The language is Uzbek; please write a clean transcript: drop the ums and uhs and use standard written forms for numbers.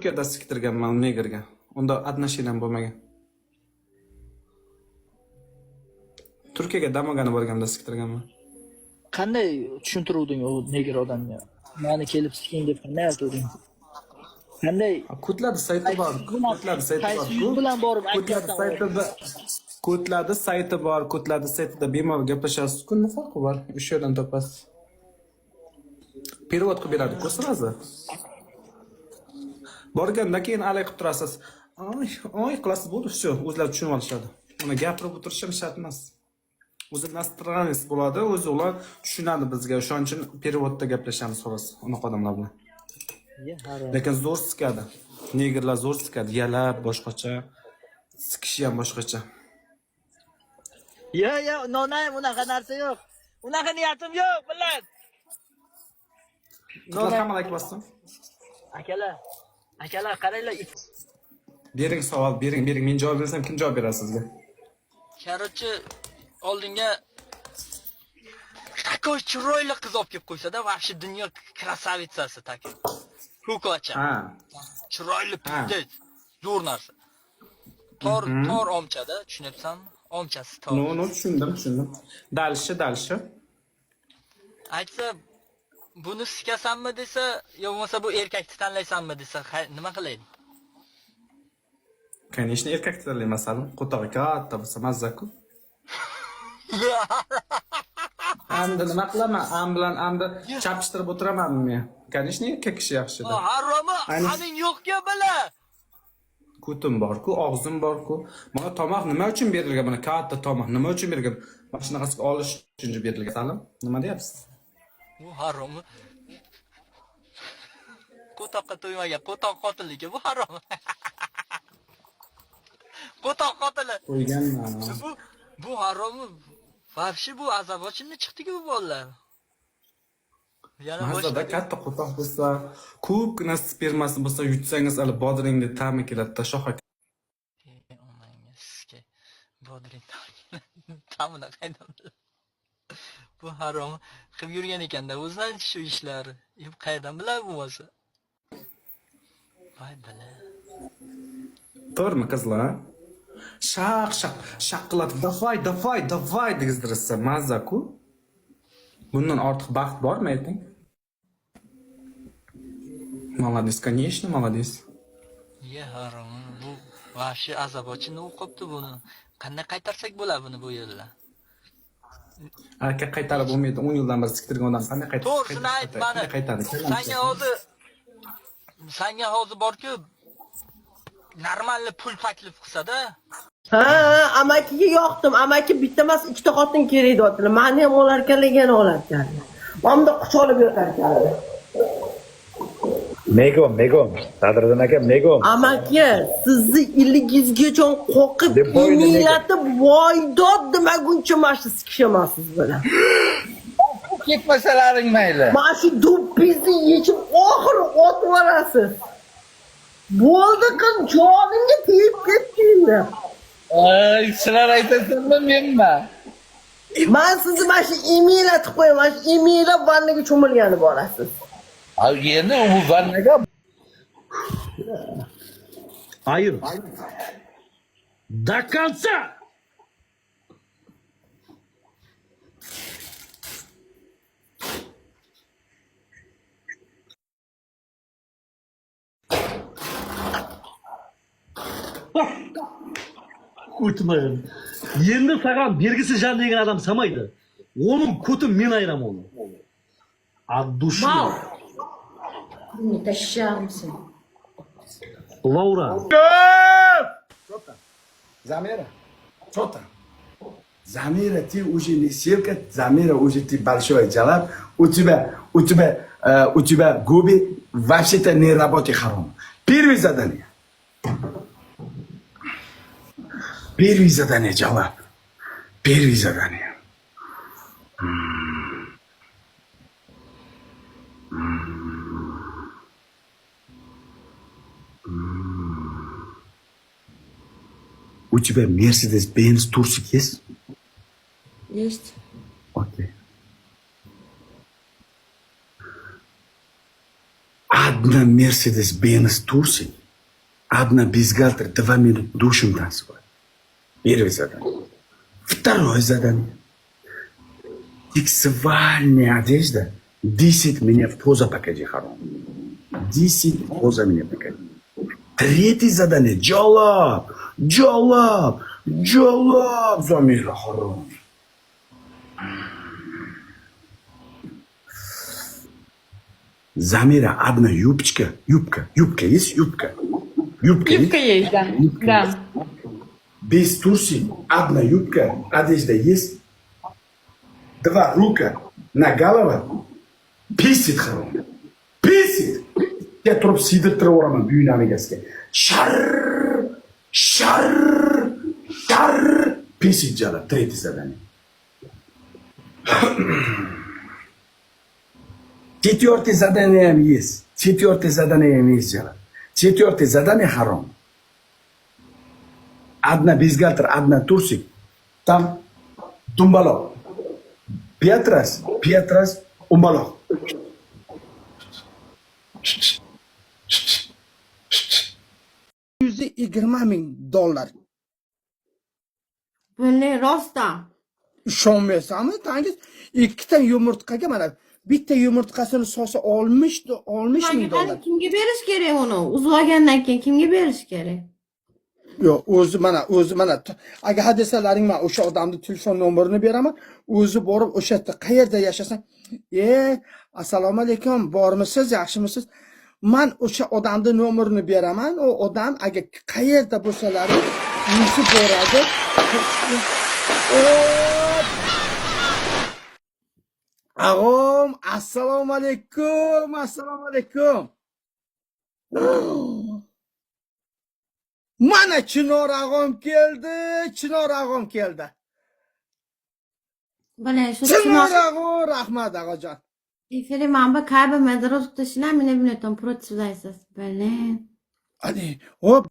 Turkiyada siktirganman negerga. Unda отношениям bo'lmagan. Turkiyaga damogani borganda siktirganman. Qanday tushuntiruvding o neger odamga? Meni kelib siking deb qanday aytuvding? Qanday? Ko'tladi sayti bor. Ko'tladi sayti bor. Qaysi yo'l bilan borib Ko'tladi saytida ko'tladi sayti bor. Ko'tladi saytida bemalol gaplashasiz-ku, nima farqi bor? O'sha yerdan topasiz. Перевод qilib beradi-ku sразу. Borganda keyin alay qilib turasiz. Oy qilasiz bo'ldi, все, o'zlari tushunib olishadi. Uni gapirib o'tirishim shart emas. O'zi иностранец bo'ladi, o'zi ular tushunadi bizga. O'shaning uchun переводda gaplashamiz xolos, unaqa odamlar bilan. Lekin zo'r sikadi. Negerlar zo'r sikadi, yalab boshqacha, sikishi ham boshqacha. Yo, nonay unaqa narsa yo'q. Unaqa niyatim yo'q, billan. Qizlar hamma like bossin. Akalar qaranglar. Bering savol, bering. Men javob bersam kim javob beradi sizga? Короче, oldinga такой chiroyli qiz olib kelib qo'ysa-da, вообще dunyo krasavitsasi tak. Ko'kocha. Ha. Chiroyli piddet. Zo'r narsa. Tor omchada, tushunyapsanmi? Omchasi tor. No, tushundim. Dальше. Aytsa, buni sikasanmi desa, yo bo'lmasa bu erkakni tanlaysanmi desa, nima qilaydi? Конечно, erkakni tanlayman masalan, qo'tog'i katta bo'lsa mazza-ku. Amda nima qilaman? Am bilan amda chapishtirib o'tiramanmi men? Конечно, erkak kishi yaxshi-da. Haromi, aning yo'q-ku bala. Ko'tim bor-ku, og'zim bor-ku. Mana tomoq nima uchun berilgan? Mana katta tomoq nima uchun berilgan? Mana shunaqasiga olish uchun berilgan. Salim, nima deyapsiz? Bu harom. Qo'toqqa to'ymagan, qo'toq qotilligi bu harom. Qo'toq qotili. Qo'yganman. Bu harom. Вообще bu azabochimni chiqdi-ku bu bolalar. Yana Mazada katta qo'toq bo'lsa, ko'pgina spermasi bo'lsa, yutsangiz hali bodringni ta'mi keladi-da, shoh aka. Omangizga bodring ta'mini qaydan biladi? Bu harom qilib yurgan ekanda, o'zidan shu ishlari. Qayerdan biladi bu bo'lsa? Voy bala. To'g'rimi qizlar? Shaq qiladi. Davay degizdirsa mazza-ku. Bundan ortiq baxt bormi ayting? Молодец, конечно, молодец. Harom, bu vashi azabochini o'qibdi buni. Qanday qaytarsak bo'ladi buni bu yerda? Aka qaytarib bo'lmaydi. 10 yildan beri siktirgan odam qanday qaytaradi? To'g'risini ayt mana. Senga hozir bor-ku, normalni pul taklif qilsa-da. Ha, amakiga yoqdim. Amaki bitta emas, ikkita xotin kerak deyaptilar. Meni ham olarkanligini olarkan. Mamda quchoqlab yotarkanlar. Megom, Sadriddin aka, Megom. Amaki, sizni iligizgacha qoqib, iminglatib, voydod demaguncha mana shu sikishamasiz bilan. Ketmasalaring mayli. Mana shu do'ppizni yechib oxiri otib olasiz. Bo'ldi qiz, jonimga tegib ketdingmi? Sizlar aytasanmi menmi? Men sizni mana shu iminglatib qo'yaman. Shu iminglab vannaga cho'milganib borasiz. Endi u vannaga Hayır. До конца. Kutmayın. Yerinde sakan belgisi can degan adam samaydı. Onun kutu men ayıram onu. От души. Не тащаемся. Лаура. Замира, ты уже не силка, Замира уже ты большой джалаб, у тебя губы вообще-то не работает харом. Первое задание, джалаб. Первое задание. У тебя Mercedes-Benz Турсик есть? Есть. Окей. Одна Mercedes-Benz Турси, одна бюстгальтер 2 минуты душем танцевать. Первое задание. Второе задание. Сексуальная одежда 10 меня в поза покажи, харам. 10 поза меня покажи. Третье задание. Джолоб, джолоб, джолоб. Замира, харам. Замира, одна юбка. Юбка есть юбка? Юбка есть, да. Да. Без Турции одна юбка, одежда есть. 2 рука на голову. Писит, харам. Писит. Я троп сидит траурама büyünami gelsin. Şar, şar, şar. Писит жала. Третье задание. Четвертое задание есть. Четвертое задание есть жала. Четвертое задание харам. Одна бюстгальтер, одна турсик. Там думбалок. 5 раз, умбалок. $120,000 Buni rostdan. ishonmaysanmi tangiz ikkita yumurtqaga mana bitta yumurtqasini solsa oltmish ming dollar. Kimga berish kerak uni? Uzib olgandan keyin kimga berish kerak? Yo'q, o'zi mana agar hadesalaring man o'sha odamni telefon nomerini beraman, o'zi borib o'sha yerda qayerda yashasang, assalomu alaykum, bormisiz, yaxshimisiz? Man o'sha odamni nomerini beraman, u odam agar qayerda bo'lsalar, o'zi boradi. Ag'om, assalomu alaykum, assalomu alaykum. Mana Chinor ag'om keldi. Buni shu Chinor ag'om, rahmat ag'ajon. Efiri mana bu kabi medarozda shular meni bilan против зайсыз. Блин. Hadi, hop.